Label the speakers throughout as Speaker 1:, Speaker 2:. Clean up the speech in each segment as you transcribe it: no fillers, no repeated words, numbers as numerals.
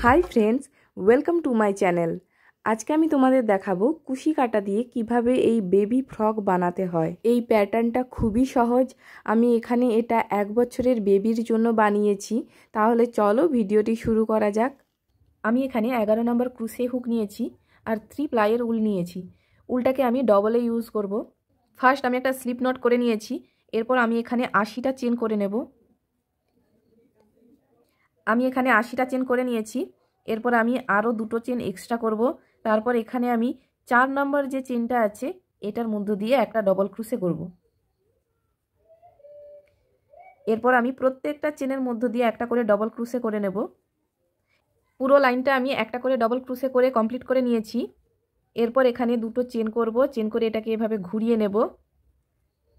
Speaker 1: Hi friends, welcome to my channel. আজকে আমি তোমাদের দেখাবো কুশি কাঁটা দিয়ে কিভাবে এই বেবি ফ্রক বানাতে হয়। এই প্যাটার্নটা খুবই সহজ। আমি এখানে এটা 1 বছরের বেবির জন্য বানিয়েছি। তাহলে চলো ভিডিওটি শুরু করা যাক। আমি এখানে 11 নম্বর ক্রুশে হুক নিয়েছি আর 3 প্লাইয়ের উল নিয়েছি। উলটাকে আমি ডবলে ইউজ করব। ফার্স্ট আমি একটা স্লিপ নট করে নিয়েছি। এরপর আমি এখানে 80টা চেন করে নেব। আমি এখানে 80টা চেন করে নিয়েছি। এরপর আমি আরও 2টো চেন এক্সট্রা করব। তারপর এখানে আমি 4 নম্বর যে চেনটা আছে এটার মধ্য দিয়ে একটা ডবল ক্রুশে করব। এরপর আমি প্রত্যেকটা চেনের মধ্য দিয়ে একটা করে ডবল ক্রুশে করে নেব। পুরো লাইনটা আমি একটা করে ডবল ক্রুশে করে কমপ্লিট করে নিয়েছি। এরপর এখানে 2টো চেন করব, চেন করে এটাকে এভাবে ঘুরিয়ে নেব।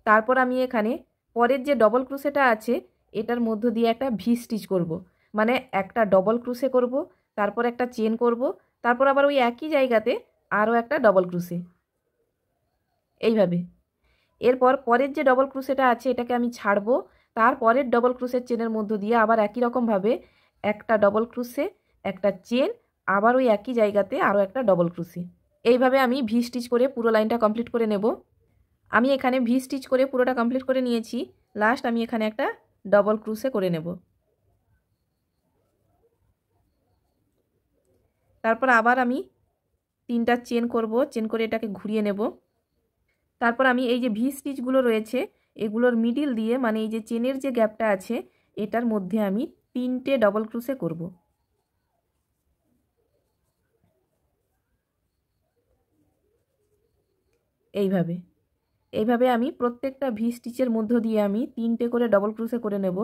Speaker 1: তারপর আমি এখানে পরের যে ডবল ক্রুশেটা আছে এটার মধ্য দিয়ে একটা ভি স্টিচ করব। মানে একটা ডবল ক্রুশে করব, তারপর একটা চেন করব, তারপর আবার ওই একই জায়গাতে আরও একটা ডবল ক্রুশে, এইভাবে। এরপর পরের যে ডবল ক্রুশেটা আছে এটাকে আমি ছাড়বো। তারপরের ডবল ক্রুশের চেনের মধ্য দিয়ে আবার একই রকমভাবে একটা ডবল ক্রুশে, একটা চেন, আবার ওই একই জায়গাতে আরও একটা ডবল ক্রুশে, এইভাবে আমি ভি স্টিচ করে পুরো লাইনটা কমপ্লিট করে নেব। আমি এখানে ভি স্টিচ করে পুরোটা কমপ্লিট করে নিয়েছি। লাস্ট আমি এখানে একটা ডবল ক্রুশে করে নেব। তারপর আবার আমি 3টা চেন করব, চেন করে এটাকে ঘুরিয়ে নেব। তারপর আমি এই যে ভি স্টিচগুলো রয়েছে এগুলোর মিডিল দিয়ে, মানে এই যে চেনের যে গ্যাপটা আছে এটার মধ্যে আমি 3টে ডবল ক্রুশে করব। এইভাবে এইভাবে আমি প্রত্যেকটা ভি স্টিচের মধ্য দিয়ে আমি 3টে করে ডবল ক্রুশে করে নেব।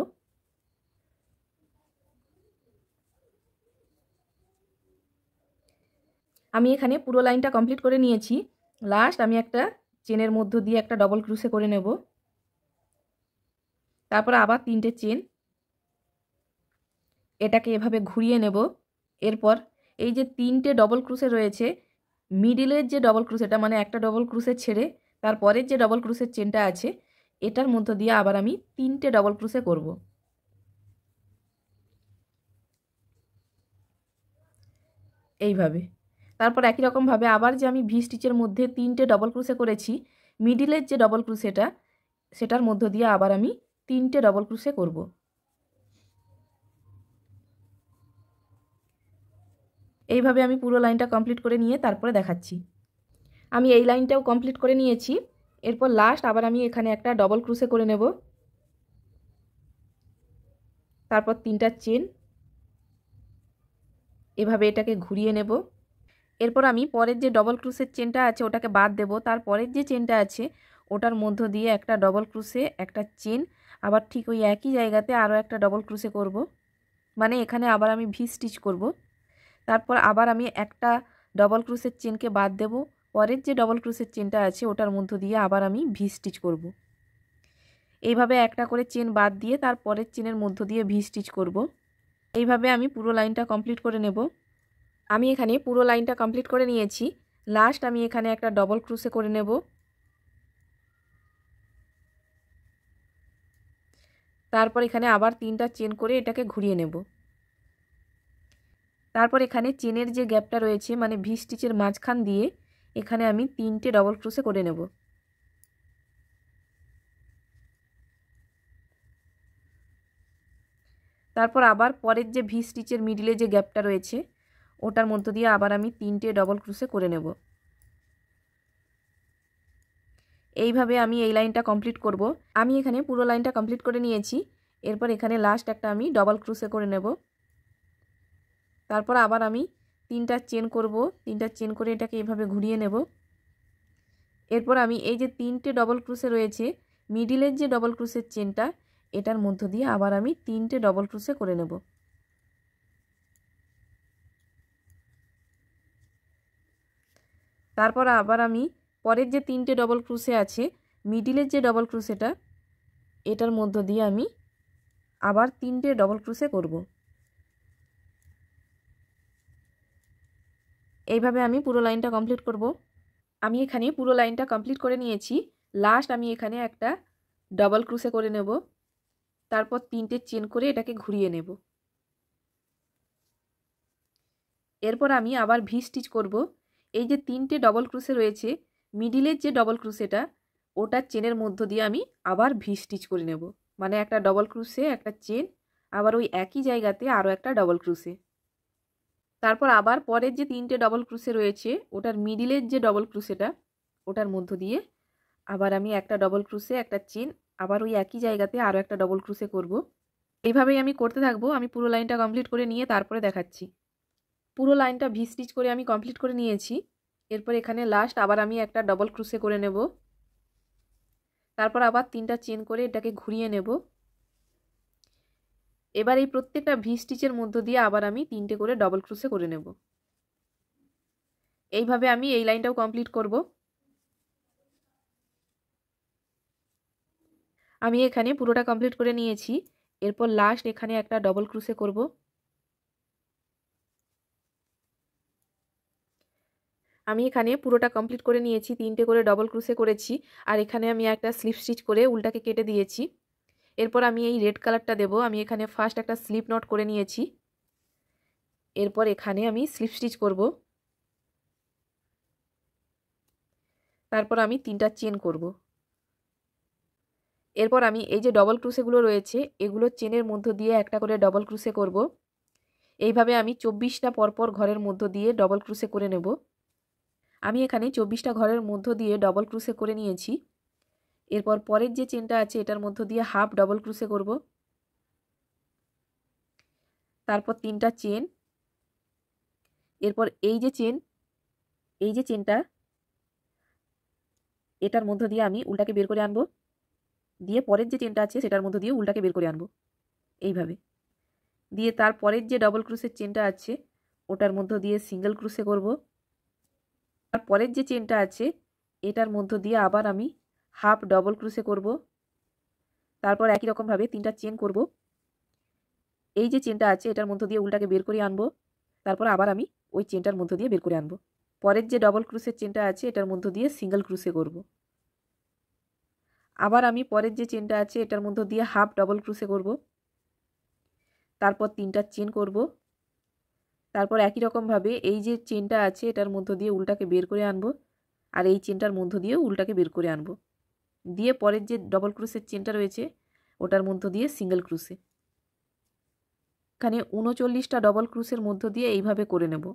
Speaker 1: আমি এখানে পুরো লাইনটা কমপ্লিট করে নিয়েছি। লাস্ট আমি একটা চেনের মধ্য দিয়ে একটা ডবল ক্রুশে করে নেব। তারপর আবার 3টে চেন, এটাকে এভাবে ঘুরিয়ে নেব। এরপর এই যে 3টে ডবল ক্রুশে রয়েছে, মিডিলের যে ডবল ক্রুশেটা, মানে একটা ডবল ক্রুশে ছেড়ে তারপরের যে ডবল ক্রুশের চেনটা আছে এটার মধ্য দিয়ে আবার আমি 3টে ডবল ক্রুশে করব। এইভাবে। তারপর একই রকমভাবে আবার যে আমি ভি স্টিচের মধ্যে 3টে ডবল ক্রুশে করেছি, মিডিলের যে ডবল ক্রুশেটা সেটার মধ্য দিয়ে আবার আমি 3টে ডবল ক্রুশে করব। এইভাবে আমি পুরো লাইনটা কমপ্লিট করে নিয়ে তারপরে দেখাচ্ছি। আমি এই লাইনটাও কমপ্লিট করে নিয়েছি। এরপর লাস্ট আবার আমি এখানে একটা ডবল ক্রুশে করে নেব। তারপর 3টা চেন, এভাবে এটাকে ঘুরিয়ে নেব। এরপর আমি পরের যে ডবল ক্রুশের চেনটা আছে ওটাকে বাদ দেব। তারপরের যে চেনটা আছে ওটার মধ্য দিয়ে একটা ডবল ক্রুশে, একটা চেন, আবার ঠিক ওই একই জায়গাতে আরও একটা ডবল ক্রুশে করব। মানে এখানে আবার আমি ভি স্টিচ করব। তারপর আবার আমি একটা ডবল ক্রুশের চেনকে বাদ দেব। পরের যে ডবল ক্রুশের চেনটা আছে ওটার মধ্য দিয়ে আবার আমি ভি স্টিচ করব। এইভাবে একটা করে চেন বাদ দিয়ে তারপরের চেনের মধ্য দিয়ে ভি স্টিচ করব। এইভাবে আমি পুরো লাইনটা কমপ্লিট করে নেব। আমি এখানে পুরো লাইনটা কমপ্লিট করে নিয়েছি। লাস্ট আমি এখানে একটা ডবল ক্রুশে করে নেব। তারপর এখানে আবার 3টা চেন করে এটাকে ঘুরিয়ে নেব। তারপর এখানে চেনের যে গ্যাপটা রয়েছে, মানে ভি স্টিচের মাঝখান দিয়ে এখানে আমি 3টে ডবল ক্রুশে করে নেব। তারপর আবার পরের যে ভি স্টিচের মিডিলে যে গ্যাপটা রয়েছে ওটার মধ্য দিয়ে আবার আমি 3টে ডবল ক্রুশে করে নেব। এইভাবে আমি এই লাইনটা কমপ্লিট করব। আমি এখানে পুরো লাইনটা কমপ্লিট করে নিয়েছি। এরপর এখানে লাস্ট একটা আমি ডবল ক্রুশে করে নেব। তারপর আবার আমি 3টা চেন করব, 3টা চেন করে এটাকে এভাবে ঘুরিয়ে নেব। এরপর আমি এই যে 3টে ডবল ক্রুশে রয়েছে, মিডিলের যে ডবল ক্রুশের চেনটা এটার মধ্য দিয়ে আবার আমি 3টে ডবল ক্রুশে করে নেব। তারপর আবার আমি পরের যে 3টে ডবল ক্রুশে আছে, মিডিলের যে ডবল ক্রুশেটা এটার মধ্য দিয়ে আমি আবার 3টে ডবল ক্রুশে করব। এইভাবে আমি পুরো লাইনটা কমপ্লিট করব। আমি এখানে পুরো লাইনটা কমপ্লিট করে নিয়েছি। লাস্ট আমি এখানে একটা ডবল ক্রুশে করে নেব। তারপর 3টে চেন করে এটাকে ঘুরিয়ে নেব। এরপর আমি আবার ভি স্টিচ করব। এই যে 3টে ডবল ক্রোশে রয়েছে, মিডিলের যে ডবল ক্রোশেটা ওটার চেনের মধ্য দিয়ে আমি আবার ভি স্টিচ করে নেব। মানে একটা ডবল ক্রোশে, একটা চেন, আবার ওই একই জায়গাতে আরও একটা ডবল ক্রোশে। তারপর আবার পরের যে 3টে ডবল ক্রোশে রয়েছে ওটার মিডিলের যে ডবল ক্রোশেটা ওটার মধ্য দিয়ে আবার আমি একটা ডবল ক্রোশে, একটা চেন, আবার ওই একই জায়গাতে আরও একটা ডবল ক্রোশে করব। এইভাবেই আমি করতে থাকবো। আমি পুরো লাইনটা কমপ্লিট করে নিয়ে তারপরে দেখাচ্ছি। পুরো লাইনটা ভি স্টিচ করে আমি কমপ্লিট করে নিয়েছি। এরপর এখানে লাস্ট আবার আমি একটা ডবল ক্রোশে করে নেব। তারপর আবার 3টা চেন করে এটাকে ঘুরিয়ে নেব। এবার এই প্রত্যেকটা ভি স্টিচের মধ্য দিয়ে আবার আমি 3টে করে ডবল ক্রোশে করে নেব। এইভাবে আমি এই লাইনটাও কমপ্লিট করব। আমি এখানে পুরোটা কমপ্লিট করে নিয়েছি। এরপর লাস্ট এখানে একটা ডবল ক্রোশে করব। আমি এখানে পুরোটা কমপ্লিট করে নিয়েছি, 3টে করে ডবল ক্রোশে করেছি। আর এখানে আমি একটা স্লিপ স্টিচ করে উল্টাকে কেটে দিয়েছি। এরপর আমি এই রেড কালারটা দেব। আমি এখানে ফার্স্ট একটা স্লিপ নট করে নিয়েছি। এরপর এখানে আমি স্লিপ স্টিচ করব। তারপর আমি 3টা চেন করব। এরপর আমি এই যে ডবল ক্রোশেগুলো রয়েছে এগুলো চেনের মধ্য দিয়ে একটা করে ডবল ক্রোশে করব। এইভাবে আমি 24টা পরপর ঘরের মধ্য দিয়ে ডবল ক্রোশে করে নেব। আমি এখানে 24টা ঘরের মধ্য দিয়ে ডবল ক্রোশে করে নিয়েছি। এরপর পরের যে চেনটা আছে এটার মধ্য দিয়ে হাফ ডবল ক্রোশে করব। তারপর 3টা চেন। এরপর এই যে চেনটা এটার মধ্য দিয়ে আমি উল্টাকে বের করে আনবো, দিয়ে পরের যে চেনটা আছে সেটার মধ্য দিয়ে উল্টাকে বের করে আনবো এইভাবে। দিয়ে তারপরের যে ডবল ক্রোশের চেনটা আছে ওটার মধ্য দিয়ে সিঙ্গেল ক্রোশে করব। আর পরের যে চেনটা আছে এটার মধ্য দিয়ে আবার আমি হাফ ডবল ক্রোশে করব। তারপর একই রকমভাবে 3টা চেন করব। এই যে চেনটা আছে এটার মধ্য দিয়ে উল্টাকে বের করে আনবো। তারপর আবার আমি ওই চেনটার মধ্য দিয়ে বের করে আনবো। পরের যে ডবল ক্রোশের চেনটা আছে এটার মধ্য দিয়ে সিঙ্গেল ক্রোশে করব। আবার আমি পরের যে চেনটা আছে এটার মধ্য দিয়ে হাফ ডবল ক্রোশে করব। তারপর 3টা চেন করব। তারপর একই রকমভাবে এই যে চেনটা আছে এটার মধ্য দিয়ে উল্টাকে বের করে আনবো, আর এই চেনটার মধ্য দিয়েও উল্টাকে বের করে আনবো। দিয়ে পরের যে ডবল ক্রোশের চেনটা রয়েছে ওটার মধ্য দিয়ে সিঙ্গেল ক্রোশে। এখানে 39টা ডবল ক্রোশের মধ্য দিয়ে এইভাবে করে নেব।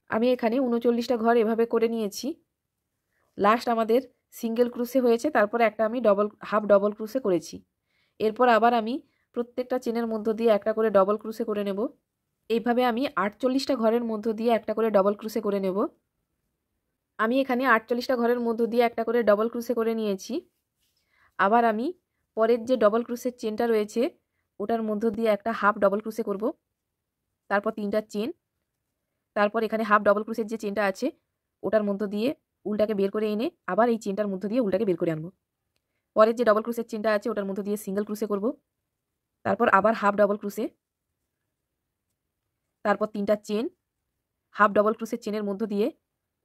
Speaker 1: আমি এখানে 39টা ঘর এভাবে করে নিয়েছি। লাস্ট আমাদের সিঙ্গেল ক্রোশে হয়েছে, তারপর একটা আমি হাফ ডবল ক্রোশে করেছি। এরপর আবার আমি প্রত্যেকটা চেনের মধ্য দিয়ে একটা করে ডবল ক্রোশে করে নেব। এইভাবে আমি 48টা ঘরের মধ্য দিয়ে একটা করে ডবল ক্রোশে করে নেব। আমি এখানে 48টা ঘরের মধ্য দিয়ে একটা করে ডবল ক্রোশে করে নিয়েছি। আবার আমি পরের যে ডবল ক্রোশের চেনটা রয়েছে ওটার মধ্য দিয়ে একটা হাফ ডবল ক্রোশে করব। তারপর 3টা চেন। তারপর এখানে হাফ ডবল ক্রোশের যে চেনটা আছে ওটার মধ্য দিয়ে উল্টাকে বের করে এনে আবার এই চেনটার মধ্য দিয়ে উল্টাকে বের করে আনবো। পরের যে ডবল ক্রোশের চেনটা আছে ওটার মধ্য দিয়ে সিঙ্গেল ক্রোশে করব। তারপর আবার হাফ ডবল ক্রোশে। তারপর 3টা চেন, হাফ ডবল ক্রোশের চেনের মধ্য দিয়ে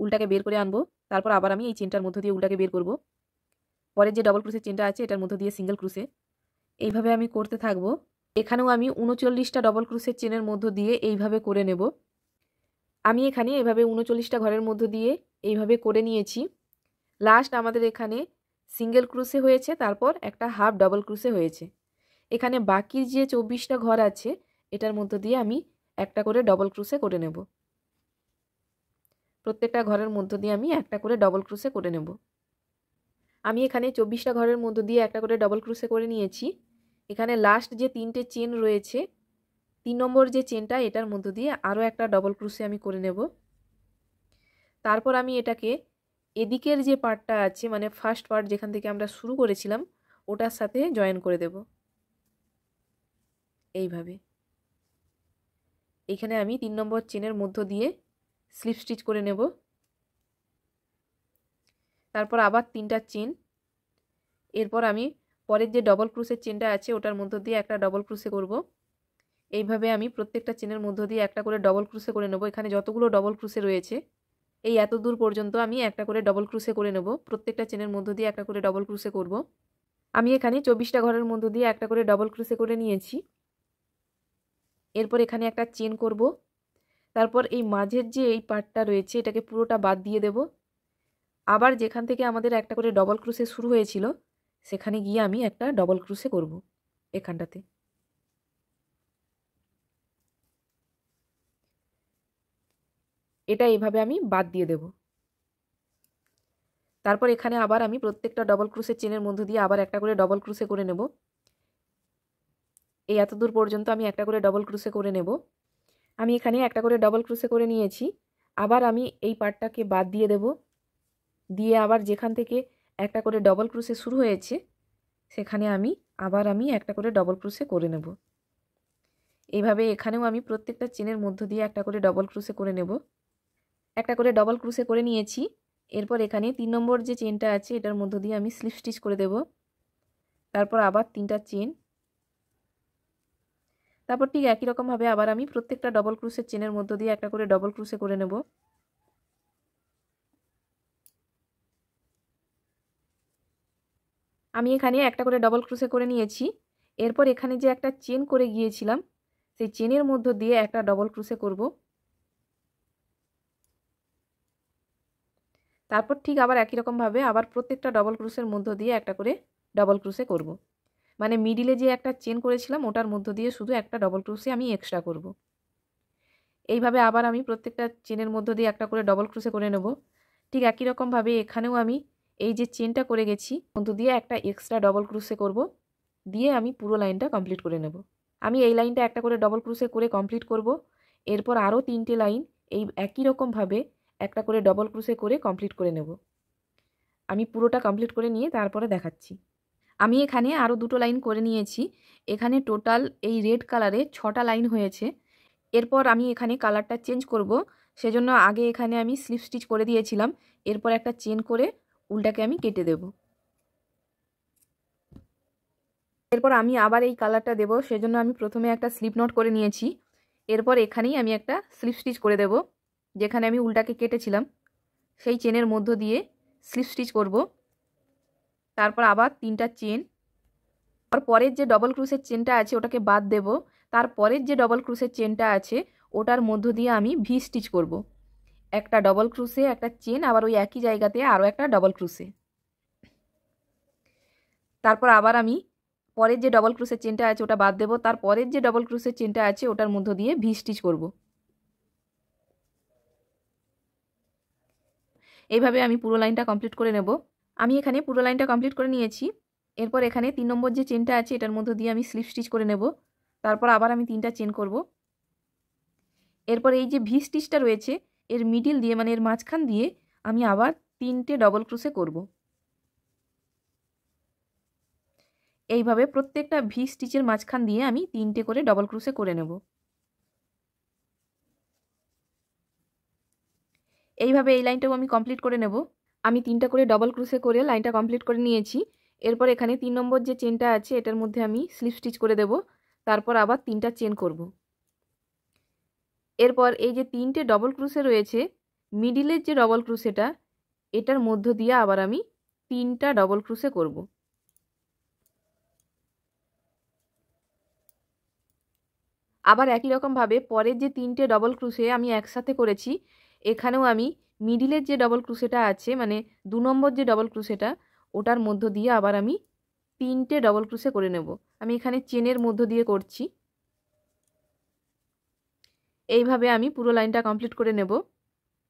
Speaker 1: উল্টাকে বের করে আনবো। তারপর আবার আমি এই চেনটার মধ্য দিয়ে উল্টাকে বের করব। পরের যে ডবল ক্রোশের চেনটা আছে এটার মধ্য দিয়ে সিঙ্গেল ক্রোশে। এইভাবে আমি করতে থাকবো। এখানেও আমি 39টা ডবল ক্রোশের চেনের মধ্য দিয়ে এইভাবে করে নেব। আমি এখানে এভাবে 39টা ঘরের মধ্য দিয়ে এইভাবে করে নিয়েছি। লাস্ট আমাদের এখানে সিঙ্গেল ক্রোশে হয়েছে, তারপর একটা হাফ ডবল ক্রোশে হয়েছে। এখানে বাকি যে 24টা ঘর আছে এটার মধ্য দিয়ে আমি একটা করে ডবল ক্রোশে করে নেব। প্রত্যেকটা ঘরের মধ্য দিয়ে আমি একটা করে ডবল ক্রোশে করে নেব। আমি এখানে 24টা ঘরের মধ্য দিয়ে একটা করে ডবল ক্রোশে করে নিয়েছি। এখানে লাস্ট যে 3টে চেন রয়েছে, 3 নম্বর যে চেনটা এটার মধ্য দিয়ে আরও একটা ডবল ক্রোশে আমি করে নেব। তারপর আমি এটাকে এদিকের যে পার্টটা আছে মানে ফার্স্ট পার্ট যেখান থেকে আমরা শুরু করেছিলাম ওটার সাথে জয়েন করে দেব এইভাবে। এখানে আমি 3 নম্বর চেনের মধ্য দিয়ে স্লিপ স্টিচ করে নেব। তারপর আবার 3টা চেন। এরপর আমি পরের যে ডবল ক্রোশের চেনটা আছে ওটার মধ্য দিয়ে একটা ডবল ক্রোশে করব। এইভাবে আমি প্রত্যেকটা চেনের মধ্য দিয়ে একটা করে ডবল ক্রোশে করে নেব। এখানে যতগুলো ডবল ক্রোশে রয়েছে এই এত দূর পর্যন্ত আমি একটা করে ডবল ক্রোশে করে নেব। প্রত্যেকটা চেনের মধ্য দিয়ে একটা করে ডবল ক্রোশে করব। আমি এখানে 24টা ঘরের মধ্য দিয়ে একটা করে ডবল ক্রোশে করে নিয়েছি। এরপর এখানে একটা চেন করব। তারপর এই মাঝের যে এই পার্টটা রয়েছে এটাকে পুরোটা বাদ দিয়ে দেব। আবার যেখান থেকে আমাদের একটা করে ডবল ক্রোশে শুরু হয়েছিল সেখানে গিয়ে আমি একটা ডবল ক্রোশে করব এখানটাতে। এটা এইভাবে আমি বাদ দিয়ে দেব। তারপর এখানে আবার আমি প্রত্যেকটা ডবল ক্রোশের চেনের মধ্য দিয়ে আবার একটা করে ডবল ক্রোশে করে নেব। এই এত দূর পর্যন্ত আমি একটা করে ডবল ক্রোশে করে নেব। আমি এখানে একটা করে ডবল ক্রোশে করে নিয়েছি। আবার আমি এই পার্টটাকে বাদ দিয়ে দেব, দিয়ে আবার যেখান থেকে একটা করে ডবল ক্রোশে শুরু হয়েছে সেখানে আমি একটা করে ডবল ক্রোশে করে নেব। এইভাবে এখানেও আমি প্রত্যেকটা চেনের মধ্য দিয়ে একটা করে ডবল ক্রোশে করে নেব। একটা করে ডবল ক্রোশে করে নিয়েছি। এরপর এখানে 3 নম্বর যে চেনটা আছে এটার মধ্য দিয়ে আমি স্লিপ স্টিচ করে দেব। তারপর আবার 3টা চেন, তারপর ঠিক একই রকমভাবে আবার আমি প্রত্যেকটা ডবল ক্রোশের চেনের মধ্য দিয়ে একটা করে ডবল ক্রোশে করে নেব। আমি এখানে একটা করে ডবল ক্রোশে করে নিয়েছি। এরপর এখানে যে একটা চেন করে গিয়েছিলাম সেই চেনের মধ্য দিয়ে একটা ডবল ক্রোশে করব। তারপর ঠিক আবার একই রকমভাবে আবার প্রত্যেকটা ডবল ক্রোশের মধ্য দিয়ে একটা করে ডবল ক্রোশে করব। মানে মিডিলে যে একটা চেন করেছিলাম ওটার মধ্য দিয়ে শুধু একটা ডবল ক্রোশে আমি এক্সট্রা করব। এইভাবে আবার আমি প্রত্যেকটা চেনের মধ্য দিয়ে একটা করে ডবল ক্রোশে করে নেব। ঠিক একই রকমভাবে এখানেও আমি এই যে চেনটা করে গেছি মধ্য দিয়ে একটা এক্সট্রা ডবল ক্রোশে করব, দিয়ে আমি পুরো লাইনটা কমপ্লিট করে নেব। আমি এই লাইনটা একটা করে ডবল ক্রোশে করে কমপ্লিট করব। এরপর আরও 3টে লাইন এই একই রকমভাবে একটা করে ডবল ক্রোশে করে কমপ্লিট করে নেব। আমি পুরোটা কমপ্লিট করে নিয়ে তারপরে দেখাচ্ছি। আমি এখানে আরও 2টো লাইন করে নিয়েছি। এখানে টোটাল এই রেড কালারে 6টা লাইন হয়েছে। এরপর আমি এখানে কালারটা চেঞ্জ করব, সেজন্য আগে এখানে আমি স্লিপ স্টিচ করে দিয়েছিলাম। এরপর একটা চেন করে উল্টাকে আমি কেটে দেব। এরপর আমি আবার এই কালারটা দেব, সেজন্য আমি প্রথমে একটা স্লিপ নট করে নিয়েছি। এরপর এখানেই আমি একটা স্লিপ স্টিচ করে দেব, যেখানে আমি উল্টাকে কেটেছিলাম সেই চেনের মধ্য দিয়ে স্লিপ স্টিচ করব। তারপর আবার 3টা চেন, আর পরের যে ডবল ক্রোশের চেনটা আছে ওটাকে বাদ দেব। তারপরের যে ডবল ক্রোশের চেনটা আছে ওটার মধ্য দিয়ে আমি ভি স্টিচ করব। একটা ডবল ক্রোশে, একটা চেন, আবার ওই একই জায়গাতে আরও একটা ডবল ক্রোশে। তারপর আবার আমি পরের যে ডবল ক্রোশের চেনটা আছে ওটা বাদ দেব। তারপরের যে ডবল ক্রোশের চেনটা আছে ওটার মধ্য দিয়ে ভি স্টিচ করব। এইভাবে আমি পুরো লাইনটা কমপ্লিট করে নেব। আমি এখানে পুরো লাইনটা কমপ্লিট করে নিয়েছি। এরপর এখানে 3 নম্বর যে চেনটা আছে এটার মধ্য দিয়ে আমি স্লিপ স্টিচ করে নেব। তারপর আবার আমি 3টা চেন করব। এরপর এই যে ভি স্টিচটা রয়েছে এর মিডিল দিয়ে মানে এর মাঝখান দিয়ে আমি আবার 3টে ডবল ক্রোশে করব। এইভাবে প্রত্যেকটা ভি স্টিচের মাঝখান দিয়ে আমি 3টে করে ডবল ক্রোশে করে নেব। এইভাবে এই লাইনটাও আমি কমপ্লিট করে নেব। আমি 3টা করে ডবল ক্রোশে করে লাইনটা কমপ্লিট করে নিয়েছি। এরপর এখানে 3 নম্বর যে চেনটা আছে এটার মধ্যে আমি স্লিপ স্টিচ করে দেব। তারপর আবার 3টা চেন করব। এরপর এই যে 3টে ডবল ক্রোশে রয়েছে মিডিলের যে ডবল ক্রোশেটা এটার মধ্য দিয়ে আবার আমি 3টা ডবল ক্রোশে করব। আবার একই রকমভাবে পরের যে 3টে ডবল ক্রোশে আমি একসাথে করেছি এখানেও আমি মিডিলের যে ডবল ক্রোশেটা আছে মানে 2 নম্বর যে ডবল ক্রোশেটা ওটার মধ্য দিয়ে আবার আমি 3টে ডবল ক্রোশে করে নেব। আমি এখানে চেনের মধ্য দিয়ে করছি। এইভাবে আমি পুরো লাইনটা কমপ্লিট করে নেব।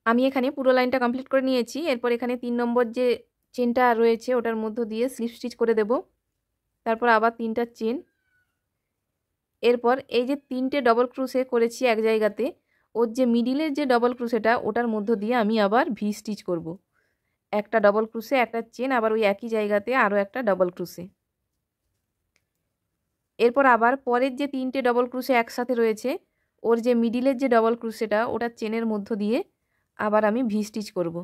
Speaker 1: আমি এখানে পুরো লাইনটা কমপ্লিট করে নিয়েছি। এরপর এখানে 3 নম্বর যে চেনটা রয়েছে ওটার মধ্য দিয়ে স্লিপ স্টিচ করে দেব। তারপর আবার 3টা চেন। এরপর এই যে 3টে ডবল ক্রোশে করেছি এক জায়গাতে ওর যে মিডিলের যে ডবল ক্রোশেটা ওটার মধ্য দিয়ে আমি আবার ভি স্টিচ করব। একটা ডবল ক্রোশে, একটা চেন, আবার ওই একই জায়গাতে আরও একটা ডবল ক্রোশে। এরপর আবার পরের যে 3টে ডবল ক্রোশে একসাথে রয়েছে ওর যে মিডিলের যে ডবল ক্রোশেটা ওটা চেনের মধ্য দিয়ে আবার আমি ভি স্টিচ করব।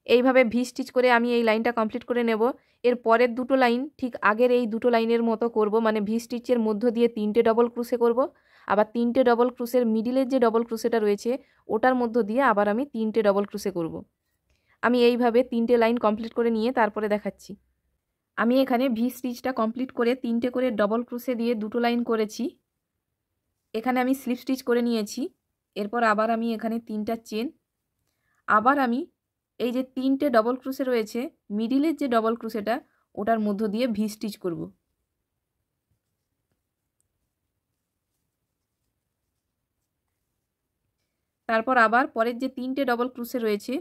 Speaker 1: এইভাবে ভি স্টিচ করে আমি এই লাইনটা কমপ্লিট করে নেব। এর পরের 2টো লাইন ঠিক আগের এই 2টো লাইনের মতো করব, মানে ভি স্টিচের মধ্য দিয়ে 3টে ডবল ক্রোশে করব। আবার 3টে ডবল ক্রোশের মিডিলের যে ডবল ক্রোশেটা রয়েছে ওটার মধ্য দিয়ে আবার আমি 3টে ডবল ক্রোশে করব। আমি এইভাবে 3টে লাইন কমপ্লিট করে নিয়ে তারপরে দেখাচ্ছি। আমি এখানে ভি স্টিচটা কমপ্লিট করে 3টে করে ডবল ক্রোশে দিয়ে 2টো লাইন করেছি। এখানে আমি স্লিপ স্টিচ করে নিয়েছি। এরপর আবার আমি এখানে 3টা চেন, আবার আমি এই যে 3টে ডবল ক্রোশে রয়েছে মিডিলের যে ডবল ক্রোশেটা ওটার মধ্য দিয়ে ভি স্টিচ করব। তারপর আবার পরের যে 3টে ডবল ক্রোশে রয়েছে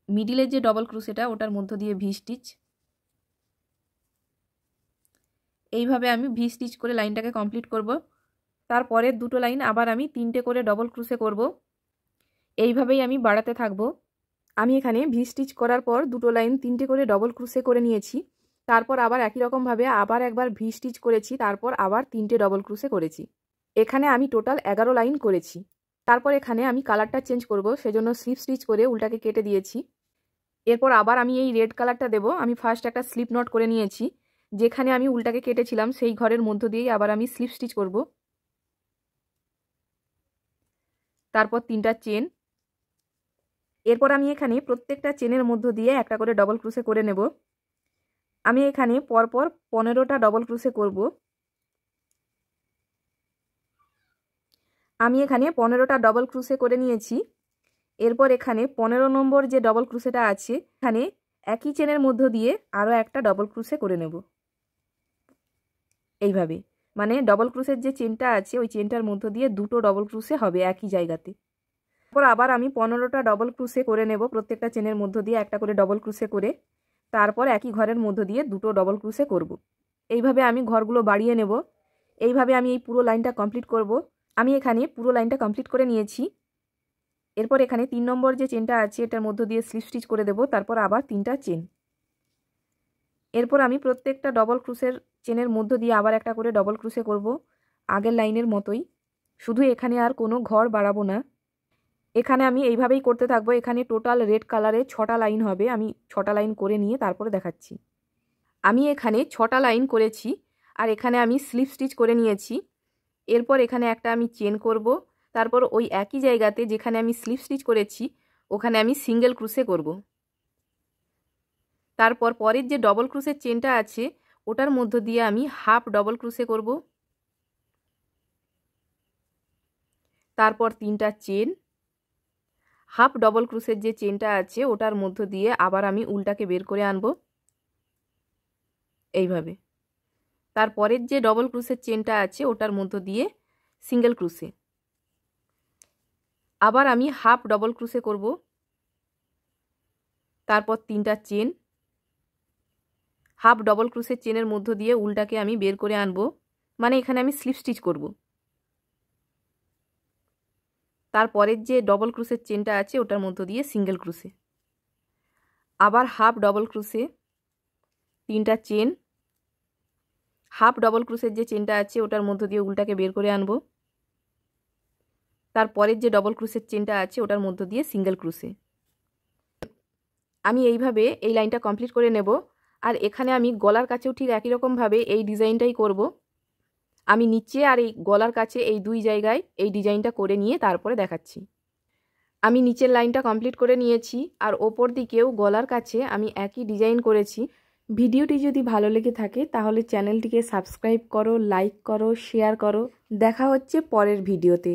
Speaker 1: মিডিলের যে ডবল ক্রোশেটা ওটার মধ্য দিয়ে ভি স্টিচ। এইভাবে আমি ভি স্টিচ করে লাইনটাকে কমপ্লিট করব। তারপরের 2টো লাইন আবার আমি 3টে করে ডবল ক্রোশে করব। এইভাবেই আমি বাড়াতে থাকব। আমি এখানে ভি স্টিচ করার পর 2টো লাইন 3টে করে ডবল ক্রোশে করে নিয়েছি। তারপর আবার একই রকমভাবে আবার একবার ভি স্টিচ করেছি, তারপর আবার 3টে ডবল ক্রোশে করেছি। এখানে আমি টোটাল 11 লাইন করেছি। তারপর এখানে আমি কালারটা চেঞ্জ করব, সেজন্য স্লিপ স্টিচ করে উল্টাকে কেটে দিয়েছি। এরপর আবার আমি এই রেড কালারটা দেব। আমি ফার্স্ট একটা স্লিপ নট করে নিয়েছি, যেখানে আমি উল্টাকে কেটেছিলাম সেই ঘরের মধ্য দিয়েই আবার আমি স্লিপ স্টিচ করব। তারপর 3টা চেন। এরপর আমি এখানে প্রত্যেকটা চেনের মধ্য দিয়ে একটা করে ডবল ক্রোশে করে নেব। আমি এখানে পরপর 15টা ডবল ক্রোশে করব। আমি এখানে 15টা ডবল ক্রোশে করে নিয়েছি। এরপর এখানে 15 নম্বর যে ডবল ক্রোশেটা আছে এখানে একই চেনের মধ্য দিয়ে আরও একটা ডবল ক্রোশে করে নেব। এইভাবে মানে ডবল ক্রোশের যে চেনটা আছে ওই চেনটার মধ্য দিয়ে 2টো ডবল ক্রোশে হবে একই জায়গাতে। তারপর আবার আমি 15টা ডবল ক্রোশে করে নেব, প্রত্যেকটা চেনের মধ্য দিয়ে একটা করে ডবল ক্রোশে করে। তারপর একই ঘরের মধ্য দিয়ে 2টো ডবল ক্রোশে করব। এইভাবে আমি ঘরগুলো বাড়িয়ে নেব। এইভাবে আমি এই পুরো লাইনটা কমপ্লিট করব। আমি এখানে পুরো লাইনটা কমপ্লিট করে নিয়েছি। এরপর এখানে 3 নম্বর যে চেনটা আছে এটার মধ্য দিয়ে স্লিপ স্টিচ করে দেব। তারপর আবার 3টা চেন। এরপর আমি প্রত্যেকটা ডবল ক্রোশের চেনের মধ্য দিয়ে আবার একটা করে ডবল ক্রোশে করব, আগের লাইনের মতোই। শুধু এখানে আর কোনো ঘর বাড়াবো না। এখানে আমি এইভাবেই করতে থাকবো। এখানে টোটাল রেড কালারে 6টা লাইন হবে। আমি 6টা লাইন করে নিয়ে তারপরে দেখাচ্ছি। আমি এখানে 6টা লাইন করেছি আর এখানে আমি স্লিপ স্টিচ করে নিয়েছি। এরপর এখানে একটা আমি চেন করব। তারপর ওই একই জায়গাতে যেখানে আমি স্লিপ স্টিচ করেছি ওখানে আমি সিঙ্গেল ক্রোশে করব। তারপর পরের যে ডবল ক্রোশের চেনটা আছে ওটার মধ্য দিয়ে আমি হাফ ডবল ক্রোশে করব। তারপর 3টা চেন, হাফ ডবল ক্রোশের যে চেনটা আছে ওটার মধ্য দিয়ে আবার আমি উল্টাকে বের করে আনব এইভাবে। তারপরের যে ডবল ক্রোশের চেনটা আছে ওটার মধ্য দিয়ে সিঙ্গেল ক্রোশে, আবার আমি হাফ ডবল ক্রোশে করব। তারপর 3টা চেন, হাফ ডবল ক্রোশের চেনের মধ্য দিয়ে উল্টাকে আমি বের করে আনব, মানে এখানে আমি স্লিপ স্টিচ করব। তারপরের যে ডবল ক্রোশের চেনটা আছে ওটার মধ্য দিয়ে সিঙ্গেল ক্রোশে, আবার হাফ ডবল ক্রোশে, 3টা চেন, হাফ ডবল ক্রোশের যে চেনটা আছে ওটার মধ্য দিয়ে উল্টাকে বের করে আনব। তারপরের যে ডবল ক্রোশের চেনটা আছে ওটার মধ্য দিয়ে সিঙ্গেল ক্রোশে। আমি এইভাবে এই লাইনটা কমপ্লিট করে নেব। আর এখানে আমি গলার কাছেও ঠিক একই রকমভাবে এই ডিজাইনটাই করব। আমি নিচে আর এই গলার কাছে এই 2 জায়গায় এই ডিজাইনটা করে নিয়ে তারপরে দেখাচ্ছি। আমি নিচের লাইনটা কমপ্লিট করে নিয়েছি আর ওপর দিকেও গলার কাছে আমি একই ডিজাইন করেছি। ভিডিওটি যদি ভালো লেগে থাকে তাহলে চ্যানেলটিকে সাবস্ক্রাইব করো, লাইক করো, শেয়ার করো। দেখা হচ্ছে পরের ভিডিওতে।